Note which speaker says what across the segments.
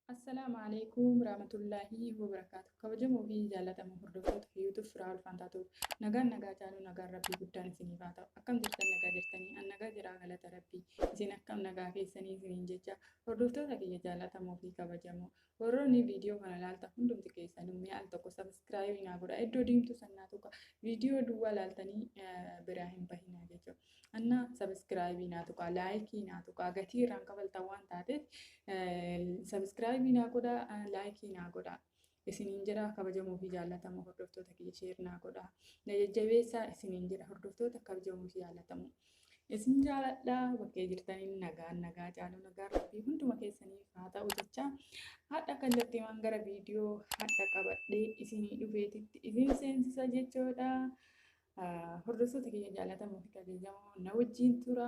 Speaker 1: Assalamualaikum warahmatullahi wabarakatuh. Kabajamoo fi jaallatamoo hordoftoota YouTube Firaa Ulfaantaa ta'u nagaan caalu nagaan Rabbii guddaan isiniif haa ta'u. Akkam jirtan nagaa jirtanii an nagaa jiraa galata Rabbii. Isin akkam nagaa keessanii isiniin jecha hordoftoota kiyya jaallatamoo fi kabajamoo warroonni viidiyoo kana ilaaltan hundumti keessanuu mi'a al tokko sabiskiraaybii naa godha. Iddoo diimtuu sannaa tokko viidiyoo duwwaa ilaaltanii biraa hin bahinaa jechuudha. Anna sabiskiraaybii naa tokko laayikii naa tokko gatii irraan kafaltan waan taateef sabiskiraaybii naa godha, laayikii naa godha. Isiniin jedha kabajamoo fi jaallatamoo hordoftoota kiyya sheer naa godha. Na jajjabeessaa isiniin jedha hordoftoota kabajamoo fi jaallatamoo. Isin jaalladhaa bakkee jirtaniin nagaa caalu nagaan Rabbii hunduma keessaniif haa ta'u jecha hadha kallattiiwwan gara viidiyoo hadha qabadhee isinii dhufeetitti isin seensisa jechuudha. Hordoftoota kiyya jaallatamoo fi kabajamoo na wajjin tura.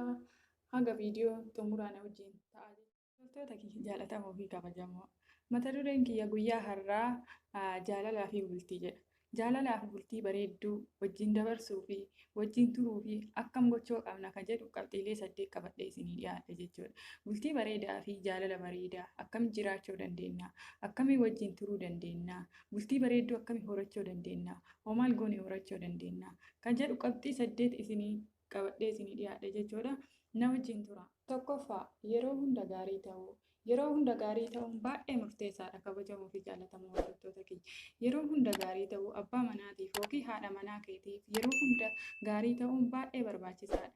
Speaker 1: Hanga viidiyoo xumuraa na wajjin ta'a. Hordoftoota kiyya jaallatamoo fi kabajamoo. Mata dureen kiyya guyyaa har'aa jaalalaa fi bultii jedha. Jaalalaa fi bultii bareedduu wajjin dabarsuu fi wajjin turuu fi akkam gochuu qabna kan jedhu qabxiilee 8 qabadhee isinii dhiyaadha jechuudha. Bultii bareedaa fi jaalala bareedaa akkam jiraachuu dandeenya? Akkamii wajjin turuu dandeenya? Bultii bareedduu akkamii horachuu dandeenya? Hoo maal goone horachuu dandeenya? Kan jedhu qabxii 8 isinii qabadhee isinii dhiyaadha jechuudha. Na wajjin tura. Tokkoffaa yeroo hunda gaarii ta'uu. Yeroo hunda gaarii ta'uun baay'ee murteessaadha kabajamoo fi jaallatamoo hordoftoota kiyya. Yeroo hunda gaarii ta'uu abbaa manaatiif yookiin haadha manaa keetiif yeroo hunda gaarii ta'uun baay'ee barbaachisaadha.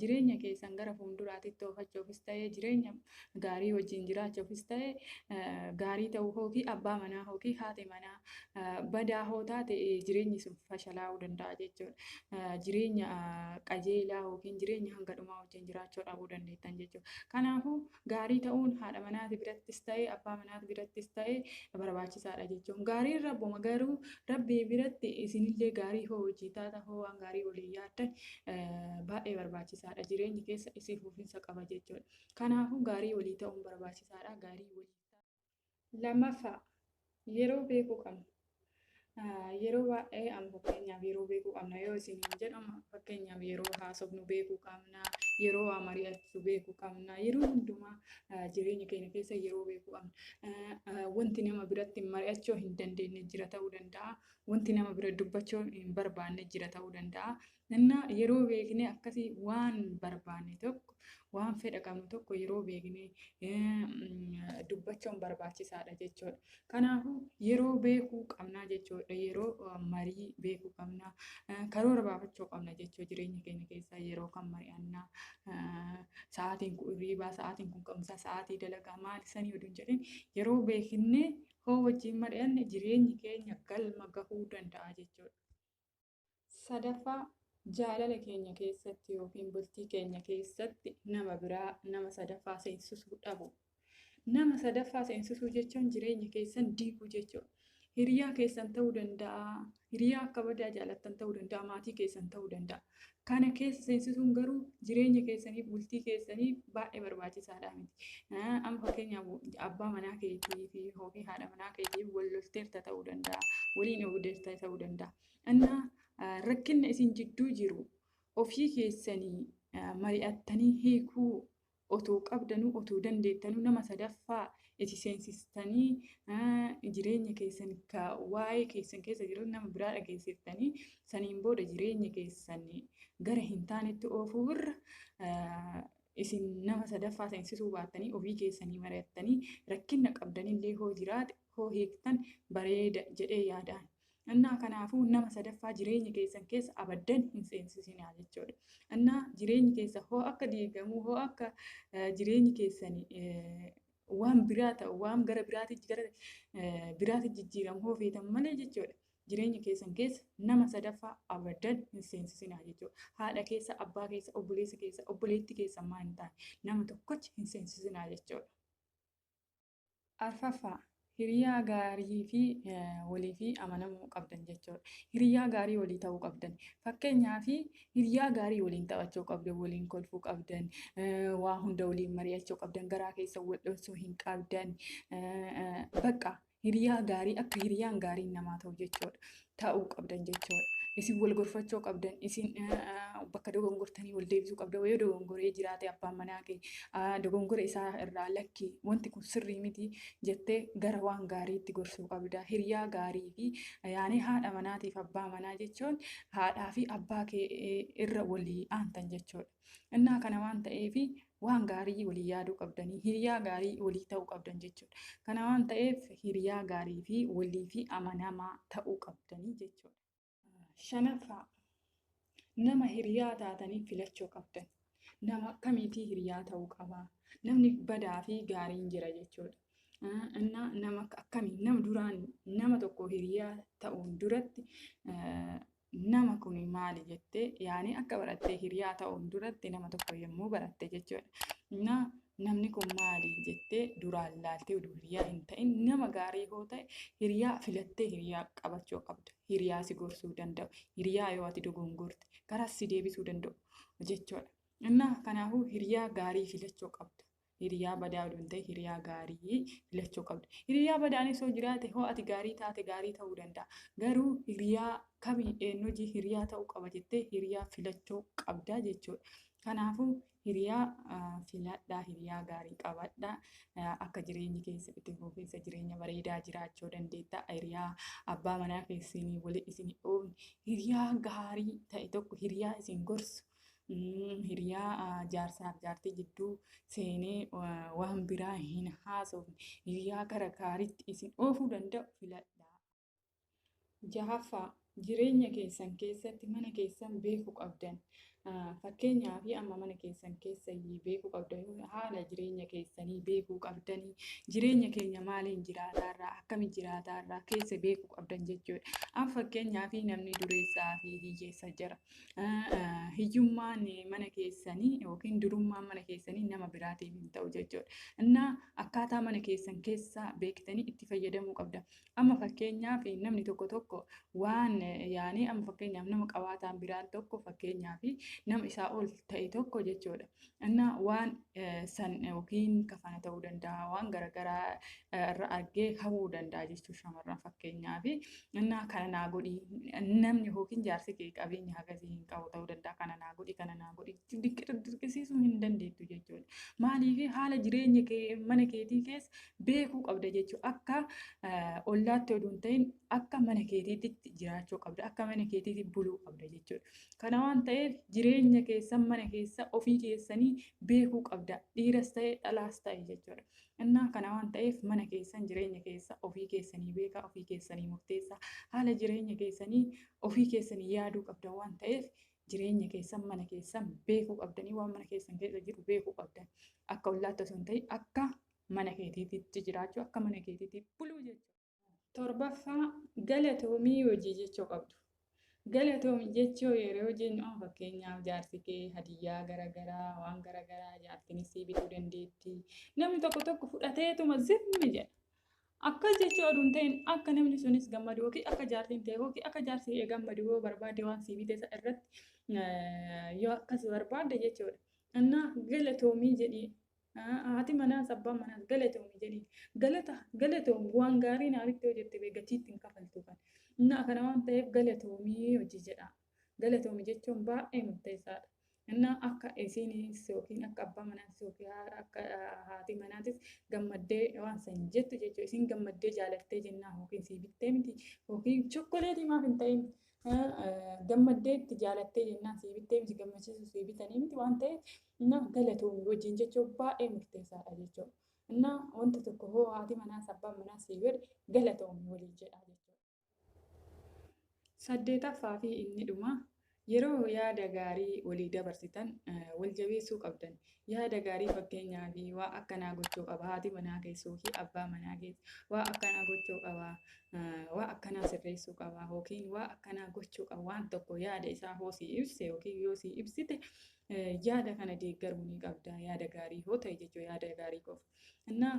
Speaker 1: Jireenya keessan gara fuulduraatti oofachuufis ta'ee jireenya gaarii wajjin jiraachuufis ta'ee gaarii ta'uu yookiin abbaa manaa yookiin haati manaa badaa hoo taate jireenyi sun fashalaa'uu danda'a jechuudha. Jireenya qajeelaa yookiin jireenya hanga dhumaa wajjin jiraachuu dhabuu dandeettan jechuudha. Kanaafuu gaarii ta'uun haadha manaati birattis ta'ee abbaa manaati birattis ta'ee barbaachisaadha jechuudha. Gaariin rabbuma garuu rabbii biratti isinillee gaarii hoo hojii taata hoo waan gaarii waliin yaaddan baay'ee barbaachisaadha. Jireenyi keessa isii fufinsa qaba jechuudha. Kanaafuu gaarii walii ta'uun barbaachisaadha. Gaarii walii ta'uu. Lammaffaa yeroo beekuu qabna. Yeroo baay'ee amma fakkeenyaaf yeroo beekuu qabna yoo isiniin jedhamu fakkeenyaaf yeroo haasofnu beekuu qabna. Yeroo waa mari'achuu beekuu qabna. Yeroo hundumaa jireenya keenya keessa yeroo beekuu qabna. Wanti nama biratti mari'achuu hin dandeenye jira ta'uu danda'a. Wanti nama bira dubbachuu hin barbaanne jira ta'uu danda'a. Yeroo beeknee akkasii waan barbaanne tokko waan fedha qabnu tokko yeroo beeknee dubbachuun barbaachisaadha jechuudha. Kanaafuu yeroo beekuu qabna jechuudha. Yeroo marii beekuu qabna. Karoora baafachuu qabna jechuudha. Jireenya keenya keessaa yeroo kan mari'annaa sa'aatiin kun hirriibaa, sa'aatiin kun ka'umsaa, sa'aatii dalagaa maali sanii oduun jedhin yeroo beeknee hoo wajjin mari'anne jireenyi keenya galma gahuu danda'a jechuudha. Sadaffaa jaalala keenya keessatti yookiin bultii keenya keessatti nama biraa nama sadaffaa seensisuu dhabu. Nama sadaffaa seensisuu jechuun jireenya keessan diiguu jechuudha. Hiriyaa keessan ta'uu danda'a, hiriyaa akka badaa jaalattan ta'uu danda'a, maatii keessan ta'uu danda'a. Kana keessa seensisuun garuu jireenya keessaniif bultii keessaniif baay'ee barbaachisaadha miti. Amma fakkeenyaaf abbaa manaa keetii fi yookiin haadha manaa keetiif wal lolteerta ta'uu danda'a, waliin odeerta ta'uu danda'a. Rakkinni isin jidduu jiru ofii keessanii mari'attanii hiikuu otoo qabdanuu otoo dandeettanuu nama sadaffaa itti seensistanii jireenya keessan waa'ee keessan keessa jiru nama biraa dhageessiftanii saniin booda jireenya keessan gara hin taanetti oofuu irra isin nama sadaffaa seensisuu baattanii ofii keessanii mari'attanii rakkina qabdanillee hoo jiraate hoo hiiktan bareeda jedhee yaadaan. Kanaafuu nama sadaffaa jireenya keessan keessa abaddan hin seensisinaa jechuudha. Jireenyi keessa hoo akka diigamuu hoo akka jireenyi keessan waan biraa ta'u waan gara biraatti jijjiiramu hoo feetan malee jechuudha. Jireenya keessan keessa nama sadaffaa abaddan hin seensisinaa jechuudha. Haadha keessa, abbaa keessa, obboleessa keessa, obboleettii keessa maa hin taane nama tokkochi hin seensisinaa jechuudha. Arfaffaa hiriyaa gaarii fi walii fi amanamuu qabdan jechuudha. Hiriyaa gaarii walii ta'uu qabdan. Fakkeenyaaf hiriyaa gaarii waliin taphachuu qabdan, waliin kolfuu qabdan, waa hunda waliin mari'achuu qabdan, garaa keessa wal dhoksuu hin qabdan. Bakka hiriyaa gaarii akka hiriyaan gaariin namaa ta'u jechuudha. Ta'uu qabdan jechuudha. isin wal gorfachuu qabdan, isin bakka dogongortanii wal deebisuu qabdan. Yoo dogongoree jiraate abbaan manaa kee dogongora isaa irraa lakki wanti kun sirrii miti jettee gara waan gaariitti gorsuu qabda. Hiriyaa gaarii fi yaani haadha manaatiif abbaa manaa jechuun haadhaa fi abbaa kee irra walii aantan jechuudha. Innaa kana waan ta'eef waan gaarii walii yaaduu qabdanii hiriyaa gaarii walii ta'uu qabdan jechuudha. Kana waan ta'eef hiriyaa gaarii fi walii fi amanamaa ta'uu qabdanii jechuudha. Shanaffaa nama hiriyaa taatanii filachuu qabdan. Nama akkamiitii hiriyaa ta'uu qaba? Namni badaa fi gaariin jira jechuudha. Nama akkamii nama duraan nama tokko hiriyaa ta'uun duratti nama kun maali jettee yaani akka barattee hiriyaa ta'uun duratti nama tokko yommuu baratte jechuudha. Namni kun maali jettee duraan ilaaltee oduu hiriyaa hin ta'in nama gaarii yoo ta'e hiriyaa filattee hiriyaa qabachuu qabda. Hiriyaa si gorsuu danda'u. Hiriyaa yoo ati dogongorte karaa si deebisuu danda'u jechuudha. Kanaafuu hiriyaa gaarii filachuu qabda. Hiriyaa badaa oduu hin ta'in hiriyaa gaarii filachuu qabda. Hiriyaa badaanis yoo jiraate hoo ati gaarii taate gaarii ta'uu danda'a. Garuu hiriyaa kamii eenyuji hiriyaa ta'uu qaba jettee hiriyaa filachuu qabda jechuudha. Kanaafuu hiriyaa filadhaa, hiriyaa gaarii qabadhaa. Akka jireenyi keessa itti fufiinsa jireenya bareedaa jiraachuu dandeetta. Hiriyaa abbaa manaa keessanii walii isin oolchu hiriyaa gaarii ta'e tokko hiriyaa isin gorsu. Hiriyaa jaarsaaf jaartii jidduu seenee waan biraa hin haasofne hiriyaa gara gaariitti isin oofuu danda'u filadhaa. Jahaffaa jireenya keessan keessatti mana keessan beekuu qabdan. Fakkeenyaaf amma mana keessan keessa beekuu qabdan haala jireenya keessanii beekuu qabdanii jireenya keenya maaliin jiraataarraa akkamiin jiraataarraa keessa beekuu qabdan jechuudha. Amma fakkeenyaaf namni dureessaa fi hiyyeessa jira. Hiyyummaan mana keessanii yookiin durummaan mana keessanii nama biraatiif hin ta'u jechuudha. Akkaataa mana keessan keessa beektanii itti fayyadamuu qabda. Amma fakkeenyaaf namni tokko waan yaani amma fakkeenyaaf nama qabaataan biraan tokko fakkeenyaaf nama isaa ol ta'e tokko jechuudha. Waan san yookiin kafana ta'uu danda'a waan garaagaraa irra argee hawwuu danda'a jechuudha shamarran fakkeenyaaf. Kana naa godhi namni yookiin jaarsi kee qabeenya hagasii hin qabu ta'uu danda'a. Kana naa godhi dirqisiisuu hin dandeettu jechuudha. Maaliif haala jireenya kee mana keetii keessa beekuu qabda jechuudha. Akka ollaatti oduu hin ta'in akka mana keetiitti jiraachuu qabda. Akka mana keetiitti buluu qabda jechuudha. Kana waan ta'eef jireenya keessan mana keessa ofii keessanii beekuu qabda. Dhiiras ta'e dhalaas ta'e jechuudha. Kana waan ta'eef mana keessan jireenya keessa ofii keessanii beekaa, ofii keessanii murteessaa. Haala jireenya keessanii ofii keessanii yaaduu qabda waan ta'eef jireenya keessan mana keessan beekuu qabdanii waan mana keessan keessa jiru beekuu qabdan. Akka ollaatti osoo hin ta'in akka mana keetiitti jiraachuu, akka mana keetiitti buluu jechuudha. Torbaffaa galatoomii hojii jechuu qabdu. Galatoomii jechuu yeroo jennu fakkeenyaaf jaarsi kee hadiyyaa garaagaraa waan garaagaraa jaartinis bituu dandeetti. Namni tokko fudhateetuma zimmi jedha. Akkas jechuu oduu hin ta'in akka namni sunis gammadu yookiin akka jaartiin ta'e yookiin akka jaarsi gammadu yoo barbaade waan sii bite irratti yoo akkas barbaadde jechuudha. Galatoomii jedhii. Haati manaas abbaan manaas galatoomii jedhii. Galatoomii waan gaarii naaf ta'u jettee gatiitti hin kafaltu kan. Kana waan ta'eef galatoomii hojii jedha. Galatoomii jechuun baay'ee murteessaadha. Akka isinis yookiin akka abbaa manaas yookiin akka haati manaatis gammaddee waan san jettu jechuudha. Isin gammaddee jaalattee jennaan yookiin sii bittee miti yookiin chokkoleetii maaf hin ta'in gammaddee itti jaalattee jennaan sii bittee miti gammachiisu sii bitanii miti waan ta'eef galatoomii hojiin jechuun baay'ee murteessaadha jechuudha. Wanta tokko hoo haati manaas abbaan manaas sii godhe galatoomii walii jedha jechuudha. Saddeetaffaa fi inni dhuma yeroo yaada gaarii walii dabarsitan wal jabeessuu qabdan. Yaada gaarii fakkeenyaaf waa akkanaa gochuu qaba haati manaa keessoo fi abbaa manaa keessa waa akkanaa gochuu qaba. Waa akkanaa sirreessuu qaba yookiin waa akkanaa gochuu qaba waan tokko yaada isaa hoo sii ibse yookiin yoo sii ibsite yaada kana deeggaruu ni qabda. Yaada gaarii hoo ta'e jechuudha yaada gaarii qofa.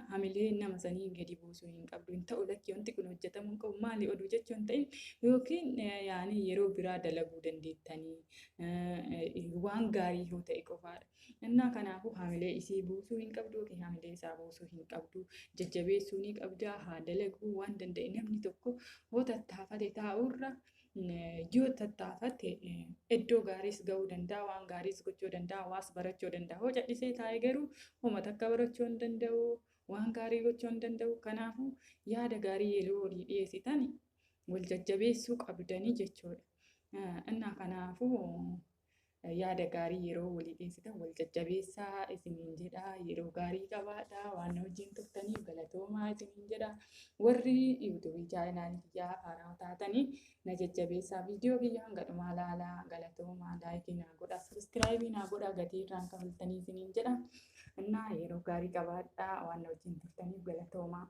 Speaker 1: Hamilee nama sanii gadi buusuu hin qabdu. Hin ta'u lakki wanti kun hojjetamuu hin qabu maali oduu jechuu hin ta'in yookiin yaani yeroo biraa dalaguu dandeettanii waan gaarii yoo ta'e qofaadha. Kanaafuu hamilee isii buusuu hin qabdu yookiin hamilee isaa buusuu hin qabdu. Jajjabeessuu ni qabda. Haa dalaguu waan danda'e namni tokko hoo tattaafate taa'urra yoo tattaafatte iddoo gaariis ga'uu danda'a, waan gaariis gochuu danda'a, hawaas barachuu danda'a. Hoo callisee taa'ee garuu homa takka barachuu hin danda'u, waan gaarii gochuu hin danda'u. Kanaafuu yaada gaarii yeroo walii dhiyeessitan wal jajjabeessuu qabdanii jechuudha. Innaa kanaafuu yaada gaarii yeroo walii dhiyeessitan wal jajjabeessaa isiniin jedha. Yeroo gaarii qabaadhaa. Waan wajjin turtaniif galatoomaa isiniin jedha. Warri yuutuubii chaanaalii kiyyaa haaraa taatanii na jajjabeessaa. Viidiyoo kiyya hanga dhumaa ilaalaa. Galatoomaa laayikii naa godhaa. Sabiskiraayibii naa godhaa. Gatii irraan kafaltanii isiniin jedha. Innaa yeroo gaarii qabaadhaa. Waan wajjin turtaniif galatoomaa.